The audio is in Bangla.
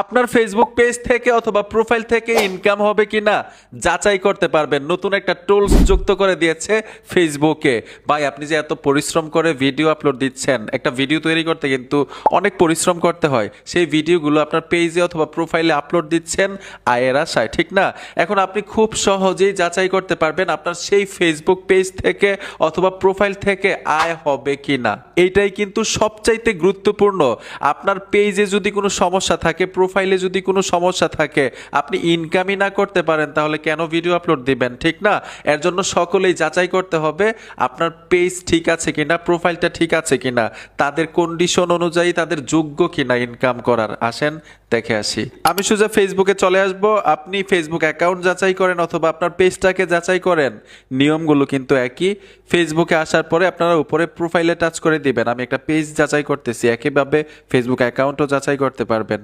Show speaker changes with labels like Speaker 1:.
Speaker 1: আপনার ফেসবুক পেজ থেকে অথবা প্রোফাইল থেকে ইনকাম হবে কিনা যাচাই করতে পারবেন। নতুন একটা টুলস যুক্ত করে দিয়েছে ফেসবুকে। ভাই আপনি যে এত পরিশ্রম করে ভিডিও আপলোড দিচ্ছেন, একটা ভিডিও তৈরি করতে কিন্তু অনেক পরিশ্রম করতে হয়। সেই ভিডিওগুলো আপনার পেজে অথবা প্রোফাইলে আপলোড দিচ্ছেন আয়ের আশায়, ঠিক না? এখন আপনি খুব সহজেই যাচাই করতে পারবেন আপনার সেই ফেসবুক পেজ থেকে অথবা প্রোফাইল থেকে আয় হবে কিনা। এইটাই কিন্তু সবচাইতে গুরুত্বপূর্ণ। আপনার পেজে যদি কোনো সমস্যা থাকে, প্রোফাইলে যদি কোনো সমস্যা থাকে, আপনি ইনকামই না করতে পারেন, তাহলে কেন ভিডিও আপলোড দিবেন, ঠিক না? এর জন্য সকলেই যাচাই করতে হবে আপনার পেজ ঠিক আছে কিনা, প্রোফাইলটা ঠিক আছে কিনা, তাদের কন্ডিশন অনুযায়ী তাদের যোগ্য কিনা ইনকাম করার। আসেন দেখে আসি। আমি সোজা ফেসবুকে চলে আসব। আপনি ফেসবুক অ্যাকাউন্ট যাচাই করেন অথবা আপনার পেজটাকে যাচাই করেন, নিয়মগুলো কিন্তু একই। ফেসবুকে আসার পরে আপনারা উপরে প্রোফাইলে টাচ করে দিবেন। আমি একটা পেজ যাচাই করতেছি, একইভাবে ফেসবুক অ্যাকাউন্টও যাচাই করতে পারবেন।